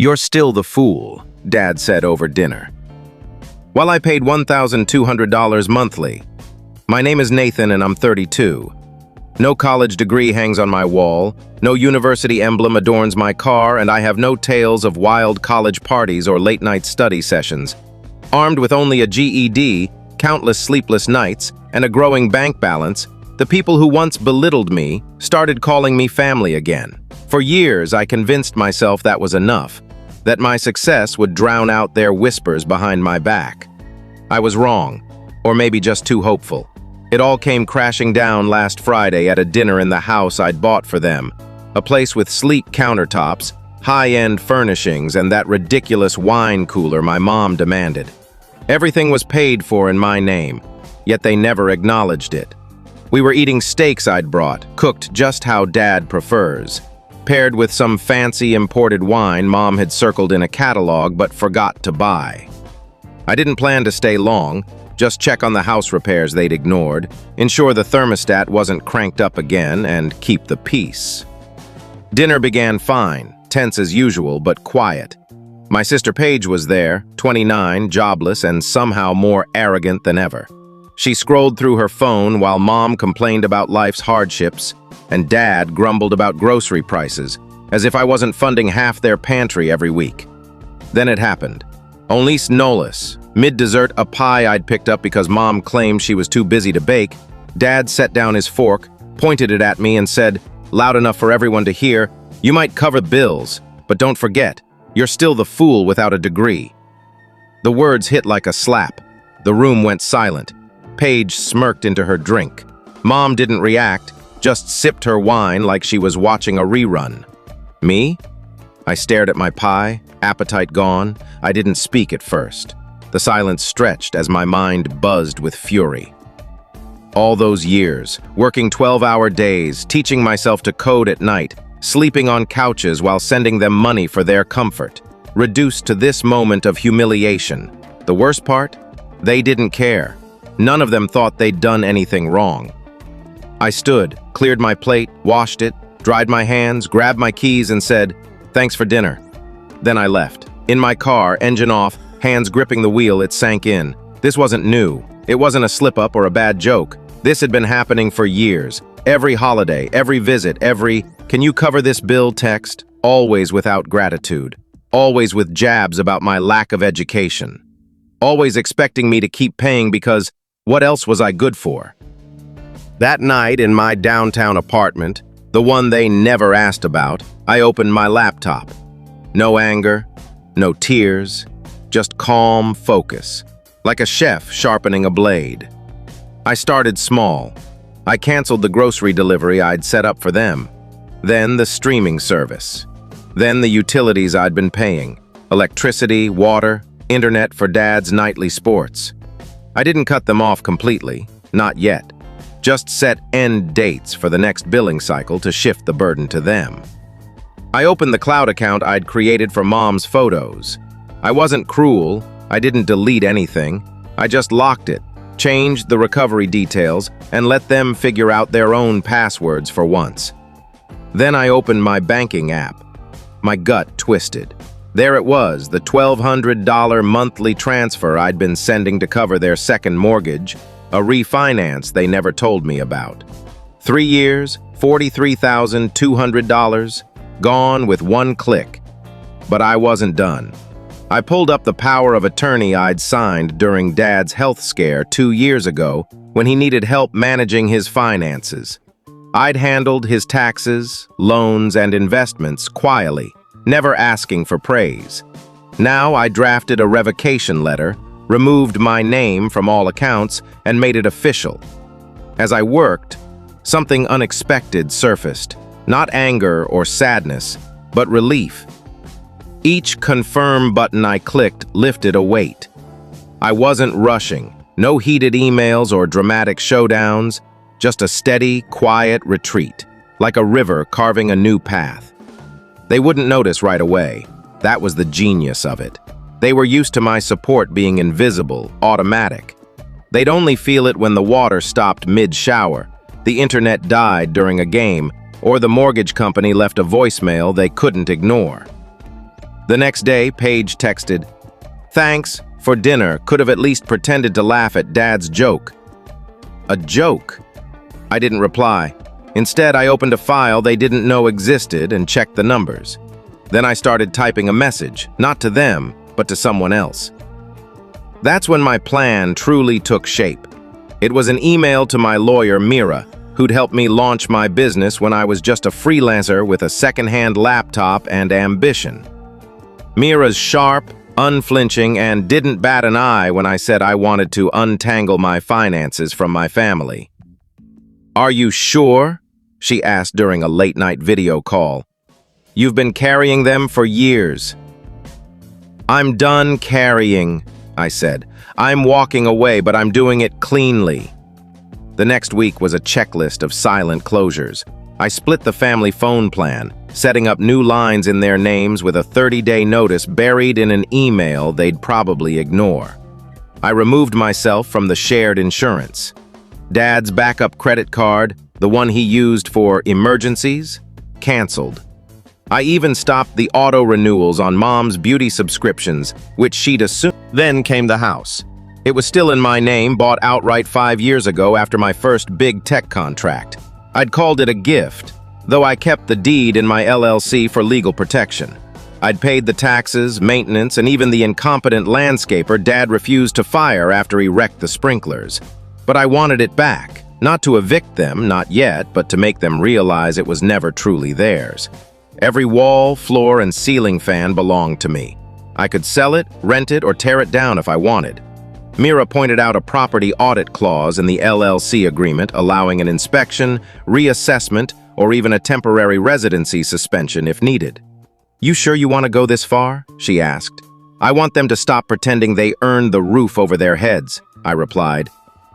"You're still the fool," Dad said over dinner. While I paid $1,200 monthly. My name is Nathan and I'm 32. No college degree hangs on my wall, no university emblem adorns my car, and I have no tales of wild college parties or late-night study sessions. Armed with only a GED, countless sleepless nights, and a growing bank balance, the people who once belittled me started calling me family again. For years, I convinced myself that was enough, that my success would drown out their whispers behind my back. I was wrong, or maybe just too hopeful. It all came crashing down last Friday at a dinner in the house I'd bought for them, a place with sleek countertops, high-end furnishings, and that ridiculous wine cooler my mom demanded. Everything was paid for in my name, yet they never acknowledged it. We were eating steaks I'd brought, cooked just how Dad prefers, paired with some fancy imported wine Mom had circled in a catalog but forgot to buy. I didn't plan to stay long, just check on the house repairs they'd ignored, ensure the thermostat wasn't cranked up again, and keep the peace. Dinner began fine, tense as usual, but quiet. My sister Paige was there, 29, jobless, and somehow more arrogant than ever. She scrolled through her phone while Mom complained about life's hardships, and Dad grumbled about grocery prices, as if I wasn't funding half their pantry every week. Then it happened. Onlis nollis. Mid-dessert, a pie I'd picked up because Mom claimed she was too busy to bake, Dad set down his fork, pointed it at me, and said, loud enough for everyone to hear, "You might cover bills, but don't forget, you're still the fool without a degree." The words hit like a slap. The room went silent. Paige smirked into her drink. Mom didn't react, just sipped her wine like she was watching a rerun. Me? I stared at my pie, appetite gone. I didn't speak at first. The silence stretched as my mind buzzed with fury. All those years, working 12-hour days, teaching myself to code at night, sleeping on couches while sending them money for their comfort, reduced to this moment of humiliation. The worst part? They didn't care. None of them thought they'd done anything wrong. I stood, cleared my plate, washed it, dried my hands, grabbed my keys, and said, "Thanks for dinner." Then I left. In my car, engine off, hands gripping the wheel, it sank in. This wasn't new. It wasn't a slip-up or a bad joke. This had been happening for years. Every holiday, every visit, every "can you cover this bill" text, always without gratitude. Always with jabs about my lack of education. Always expecting me to keep paying because what else was I good for? That night in my downtown apartment, the one they never asked about, I opened my laptop. No anger, no tears, just calm focus, like a chef sharpening a blade. I started small. I canceled the grocery delivery I'd set up for them. Then the streaming service. Then the utilities I'd been paying. Electricity, water, internet for Dad's nightly sports. I didn't cut them off completely, not yet. Just set end dates for the next billing cycle to shift the burden to them. I opened the cloud account I'd created for Mom's photos. I wasn't cruel. I didn't delete anything. I just locked it, changed the recovery details, and let them figure out their own passwords for once. Then I opened my banking app. My gut twisted. There it was, the $1,200 monthly transfer I'd been sending to cover their second mortgage, a refinance they never told me about. 3 years, $43,200, gone with one click. But I wasn't done. I pulled up the power of attorney I'd signed during Dad's health scare 2 years ago when he needed help managing his finances. I'd handled his taxes, loans, and investments quietly, never asking for praise. Now I drafted a revocation letter, removed my name from all accounts, and made it official. As I worked, something unexpected surfaced, not anger or sadness, but relief. Each confirm button I clicked lifted a weight. I wasn't rushing, no heated emails or dramatic showdowns, just a steady, quiet retreat, like a river carving a new path. They wouldn't notice right away. That was the genius of it. They were used to my support being invisible, automatic. They'd only feel it when the water stopped mid-shower, the internet died during a game, or the mortgage company left a voicemail they couldn't ignore. The next day, Paige texted, "Thanks for dinner, could have at least pretended to laugh at Dad's joke." A joke? I didn't reply. Instead, I opened a file they didn't know existed and checked the numbers. Then I started typing a message, not to them, but to someone else. That's when my plan truly took shape. It was an email to my lawyer, Mira, who'd helped me launch my business when I was just a freelancer with a second-hand laptop and ambition. Mira's sharp, unflinching, and didn't bat an eye when I said I wanted to untangle my finances from my family. "Are you sure?" she asked during a late-night video call. "You've been carrying them for years." "I'm done carrying," I said. "I'm walking away, but I'm doing it cleanly." The next week was a checklist of silent closures. I split the family phone plan, setting up new lines in their names with a 30-day notice buried in an email they'd probably ignore. I removed myself from the shared insurance. Dad's backup credit card, the one he used for emergencies, canceled. I even stopped the auto-renewals on Mom's beauty subscriptions, which she'd assumed. Then came the house. It was still in my name, bought outright 5 years ago after my first big tech contract. I'd called it a gift, though I kept the deed in my LLC for legal protection. I'd paid the taxes, maintenance, and even the incompetent landscaper Dad refused to fire after he wrecked the sprinklers. But I wanted it back, not to evict them, not yet, but to make them realize it was never truly theirs. Every wall, floor, and ceiling fan belonged to me. I could sell it, rent it, or tear it down if I wanted. Mira pointed out a property audit clause in the LLC agreement allowing an inspection, reassessment, or even a temporary residency suspension if needed. "You sure you want to go this far?" she asked. "I want them to stop pretending they earned the roof over their heads," I replied.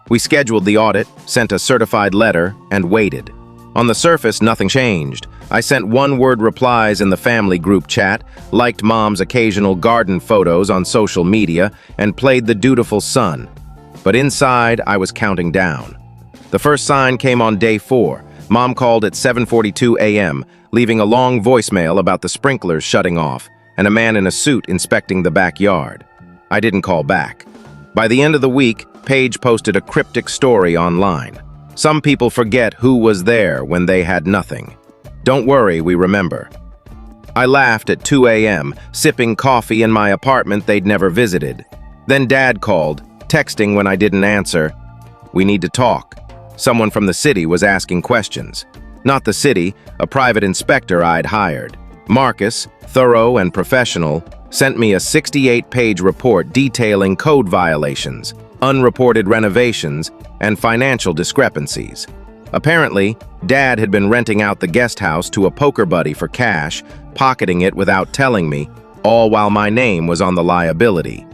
We scheduled the audit, sent a certified letter, and waited. On the surface, nothing changed. I sent one-word replies in the family group chat, liked Mom's occasional garden photos on social media, and played the dutiful son. But inside, I was counting down. The first sign came on day 4. Mom called at 7:42 a.m., leaving a long voicemail about the sprinklers shutting off and a man in a suit inspecting the backyard. I didn't call back. By the end of the week, Paige posted a cryptic story online. Some people forget who was there when they had nothing. Don't worry, we remember. I laughed at 2 a.m., sipping coffee in my apartment they'd never visited. Then Dad called, texting when I didn't answer. "We need to talk." Someone from the city was asking questions. Not the city, a private inspector I'd hired. Marcus, thorough and professional, sent me a 68-page report detailing code violations, unreported renovations, and financial discrepancies. Apparently, Dad had been renting out the guest house to a poker buddy for cash, pocketing it without telling me, all while my name was on the liability.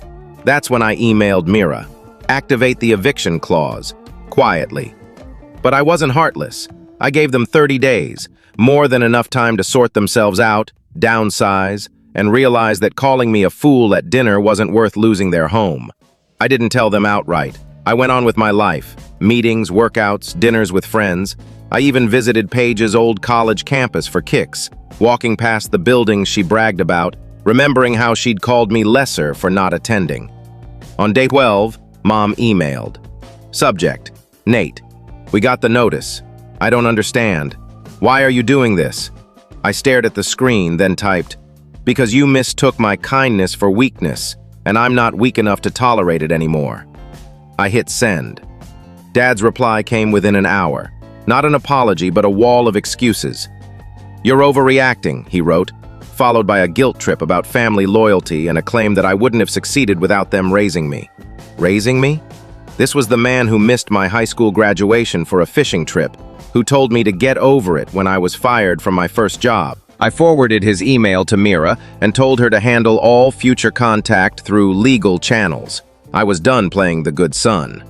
That's when I emailed Mira. Activate the eviction clause, quietly. But I wasn't heartless. I gave them 30 days, more than enough time to sort themselves out, downsize, and realize that calling me a fool at dinner wasn't worth losing their home. I didn't tell them outright. I went on with my life. Meetings, workouts, dinners with friends. I even visited Paige's old college campus for kicks, walking past the buildings she bragged about, remembering how she'd called me lesser for not attending. On day 12, Mom emailed. Subject: Nate. We got the notice. I don't understand. Why are you doing this? I stared at the screen, then typed, "Because you mistook my kindness for weakness, and I'm not weak enough to tolerate it anymore." I hit send. Dad's reply came within an hour. Not an apology, but a wall of excuses. "You're overreacting," he wrote, followed by a guilt trip about family loyalty and a claim that I wouldn't have succeeded without them raising me. Raising me? This was the man who missed my high school graduation for a fishing trip, who told me to get over it when I was fired from my first job. I forwarded his email to Mira and told her to handle all future contact through legal channels. I was done playing the good son.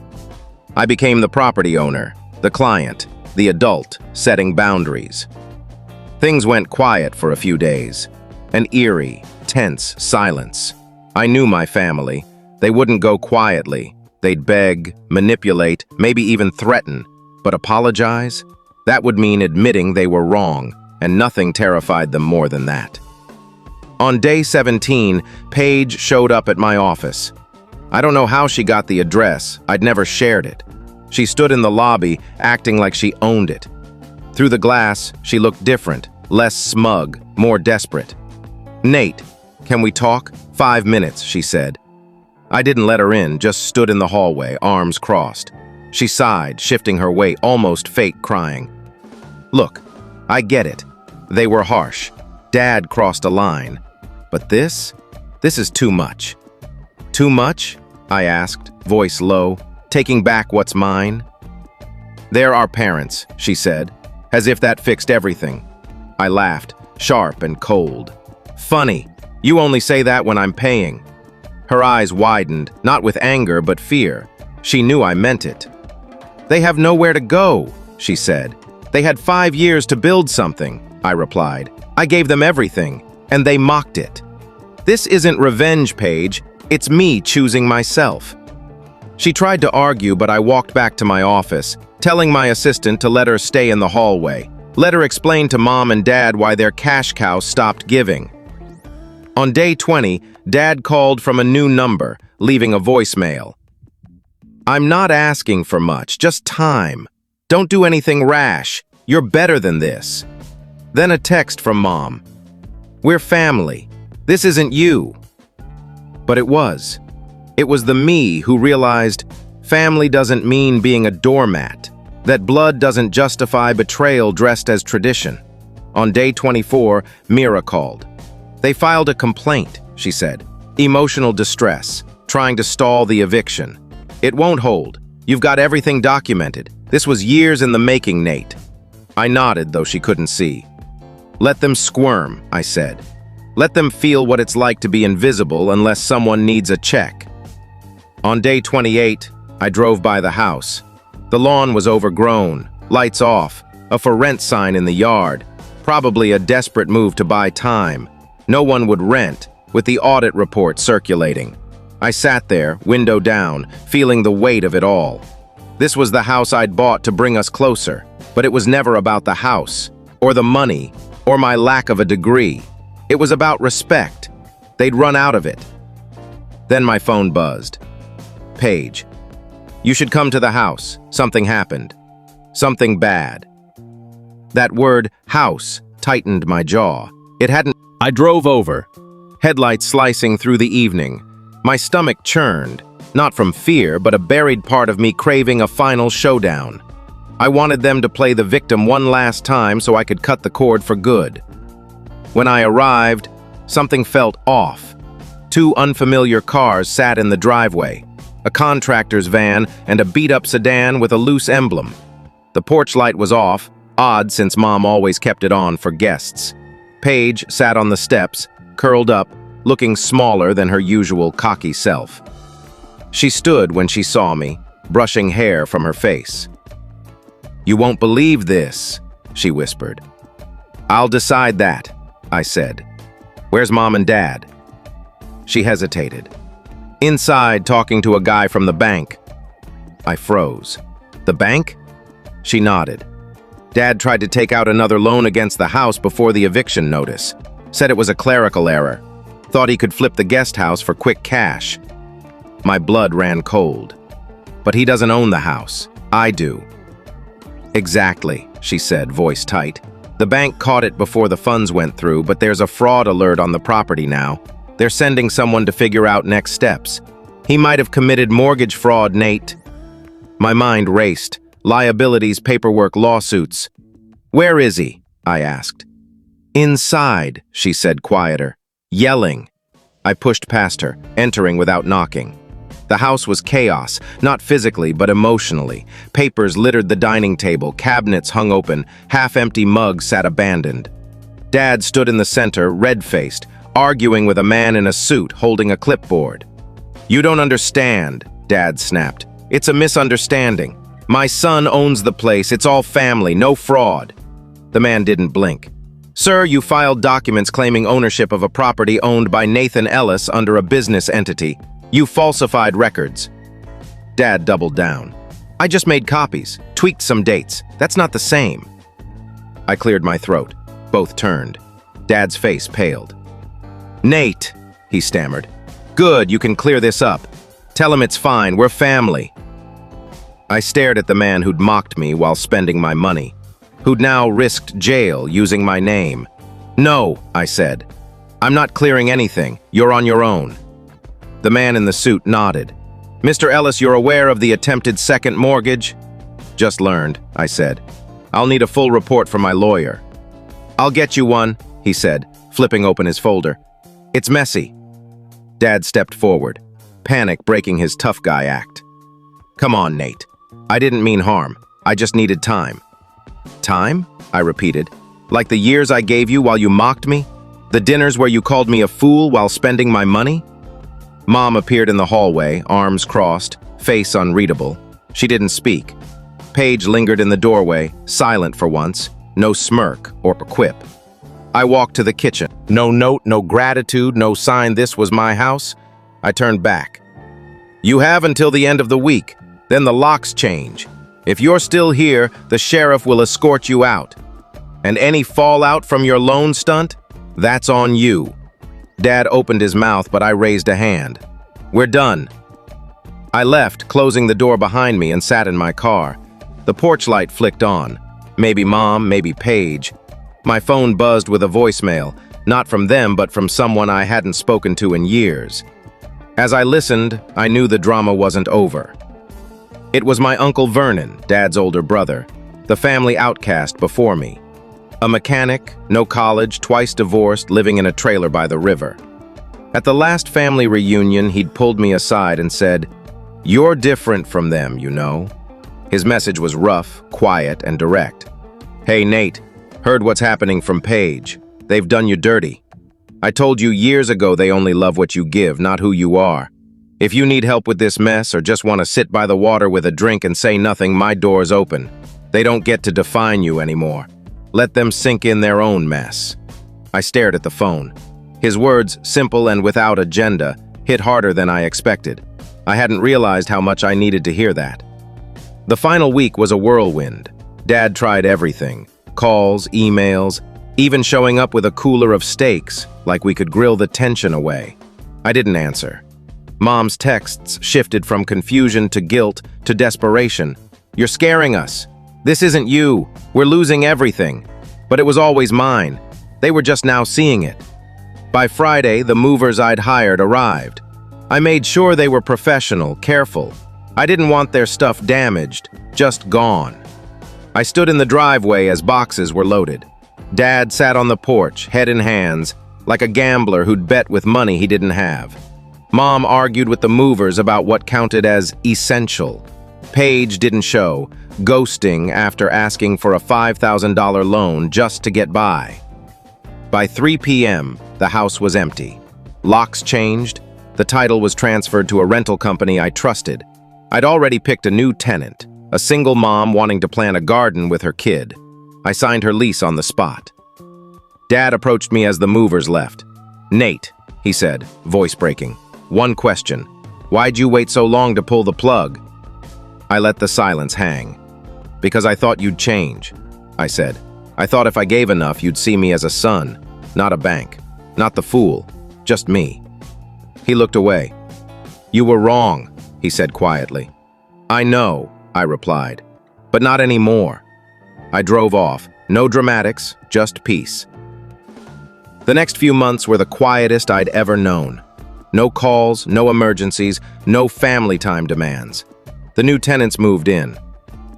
I became the property owner, the client, the adult, setting boundaries. Things went quiet for a few days. An eerie, tense silence. I knew my family. They wouldn't go quietly. They'd beg, manipulate, maybe even threaten. But apologize? That would mean admitting they were wrong, and nothing terrified them more than that. On day 17, Paige showed up at my office. I don't know how she got the address. I'd never shared it. She stood in the lobby, acting like she owned it. Through the glass, she looked different, less smug, more desperate. "Nate, can we talk?" "5 minutes," she said. I didn't let her in, just stood in the hallway, arms crossed. She sighed, shifting her weight, almost fake crying. "Look, I get it. They were harsh. Dad crossed a line. But this is too much." "Too much?" I asked, voice low, taking back what's mine. "They're our parents," she said, as if that fixed everything. I laughed, sharp and cold. "Funny, you only say that when I'm paying." Her eyes widened, not with anger but fear. She knew I meant it. "They have nowhere to go," she said. "They had 5 years to build something," I replied. "I gave them everything, and they mocked it." "This isn't revenge, Paige. It's me choosing myself." She tried to argue, but I walked back to my office, telling my assistant to let her stay in the hallway. Let her explain to Mom and Dad why their cash cow stopped giving. On day 20, Dad called from a new number, leaving a voicemail. "I'm not asking for much, just time. Don't do anything rash. You're better than this." Then a text from Mom. "We're family. This isn't you." But it was. It was the me who realized family doesn't mean being a doormat, that blood doesn't justify betrayal dressed as tradition. On day 24, Mira called. "They filed a complaint," she said. "Emotional distress, trying to stall the eviction. It won't hold. You've got everything documented. This was years in the making, Nate." I nodded, though she couldn't see. "Let them squirm," I said. "Let them feel what it's like to be invisible unless someone needs a check." On day 28, I drove by the house. The lawn was overgrown, lights off, a for rent sign in the yard, probably a desperate move to buy time. No one would rent, with the audit report circulating. I sat there, window down, feeling the weight of it all. This was the house I'd bought to bring us closer, but it was never about the house, or the money, or my lack of a degree. It was about respect. They'd run out of it. Then my phone buzzed. "Paige, you should come to the house. Something happened. Something bad." That word, house, tightened my jaw. It hadn't. I drove over, headlights slicing through the evening. My stomach churned, not from fear, but a buried part of me craving a final showdown. I wanted them to play the victim one last time so I could cut the cord for good. When I arrived, something felt off. 2 unfamiliar cars sat in the driveway, a contractor's van and a beat-up sedan with a loose emblem. The porch light was off, odd since Mom always kept it on for guests. Paige sat on the steps, curled up, looking smaller than her usual cocky self. She stood when she saw me, brushing hair from her face. "You won't believe this," she whispered. "I'll decide that," I said. "Where's Mom and Dad?" She hesitated. "Inside, talking to a guy from the bank." I froze. "The bank?" She nodded. "Dad tried to take out another loan against the house before the eviction notice. Said it was a clerical error. Thought he could flip the guest house for quick cash." My blood ran cold. "But he doesn't own the house. I do." "Exactly," she said, voice tight. "The bank caught it before the funds went through, but there's a fraud alert on the property now. They're sending someone to figure out next steps. He might have committed mortgage fraud, Nate." My mind raced. Liabilities, paperwork, lawsuits. "Where is he?" I asked. "Inside," she said, quieter. "Yelling." I pushed past her, entering without knocking. The house was chaos, not physically but emotionally. Papers littered the dining table, cabinets hung open, half-empty mugs sat abandoned. Dad stood in the center, red-faced, arguing with a man in a suit holding a clipboard. "You don't understand," Dad snapped. "It's a misunderstanding. My son owns the place. It's all family, no fraud." The man didn't blink. "Sir, you filed documents claiming ownership of a property owned by Nathan Ellis under a business entity. You falsified records." Dad doubled down. "I just made copies, tweaked some dates. That's not the same." I cleared my throat. Both turned. Dad's face paled. "Nate," he stammered. "Good, you can clear this up. Tell him it's fine, we're family." I stared at the man who'd mocked me while spending my money, who'd now risked jail using my name. "No," I said. "I'm not clearing anything. You're on your own." The man in the suit nodded. "Mr. Ellis, you're aware of the attempted second mortgage?" "Just learned," I said. "I'll need a full report from my lawyer." "I'll get you one," he said, flipping open his folder. "It's messy." Dad stepped forward, panic breaking his tough guy act. "Come on, Nate. I didn't mean harm. I just needed time." "Time?" I repeated. "Like the years I gave you while you mocked me? The dinners where you called me a fool while spending my money?" Mom appeared in the hallway, arms crossed, face unreadable. She didn't speak. Paige lingered in the doorway, silent for once, no smirk or quip. I walked to the kitchen. No note, no gratitude, no sign this was my house. I turned back. "You have until the end of the week. Then the locks change. If you're still here, the sheriff will escort you out. And any fallout from your loan stunt? That's on you." Dad opened his mouth, but I raised a hand. "We're done." I left, closing the door behind me, and sat in my car. The porch light flicked on. Maybe Mom, maybe Paige. My phone buzzed with a voicemail, not from them, but from someone I hadn't spoken to in years. As I listened, I knew the drama wasn't over. It was my Uncle Vernon, Dad's older brother, the family outcast before me. A mechanic, no college, twice divorced, living in a trailer by the river. At the last family reunion, he'd pulled me aside and said, "You're different from them, you know." His message was rough, quiet, and direct. "Hey, Nate, heard what's happening from Paige. They've done you dirty. I told you years ago they only love what you give, not who you are. If you need help with this mess or just want to sit by the water with a drink and say nothing, my door's open. They don't get to define you anymore. Let them sink in their own mess." I stared at the phone. His words, simple and without agenda, hit harder than I expected. I hadn't realized how much I needed to hear that. The final week was a whirlwind. Dad tried everything. Calls, emails, even showing up with a cooler of steaks, like we could grill the tension away. I didn't answer. Mom's texts shifted from confusion to guilt to desperation. "You're scaring us. This isn't you. We're losing everything." But it was always mine. They were just now seeing it. By Friday, the movers I'd hired arrived. I made sure they were professional, careful. I didn't want their stuff damaged, just gone. I stood in the driveway as boxes were loaded. Dad sat on the porch, head in hands, like a gambler who'd bet with money he didn't have. Mom argued with the movers about what counted as essential. Paige didn't show, ghosting after asking for a $5,000 loan just to get by. By 3 p.m., the house was empty. Locks changed. The title was transferred to a rental company I trusted. I'd already picked a new tenant, a single mom wanting to plant a garden with her kid. I signed her lease on the spot. Dad approached me as the movers left. "Nate," he said, voice breaking. "One question. Why'd you wait so long to pull the plug?" I let the silence hang. "Because I thought you'd change," I said. "I thought if I gave enough, you'd see me as a son, not a bank, not the fool, just me." He looked away. "You were wrong," he said quietly. "I know," I replied, "but not anymore." I drove off. No dramatics, just peace. The next few months were the quietest I'd ever known. No calls, no emergencies, no family time demands. The new tenants moved in.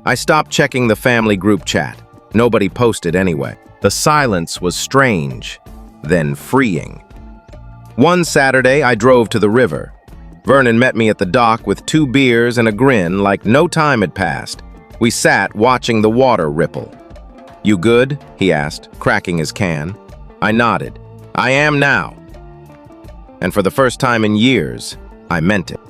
I stopped checking the family group chat. Nobody posted anyway. The silence was strange, then freeing. One Saturday, I drove to the river. Vernon met me at the dock with 2 beers and a grin like no time had passed. We sat watching the water ripple. "You good?" he asked, cracking his can. I nodded. "I am now." And for the first time in years, I meant it.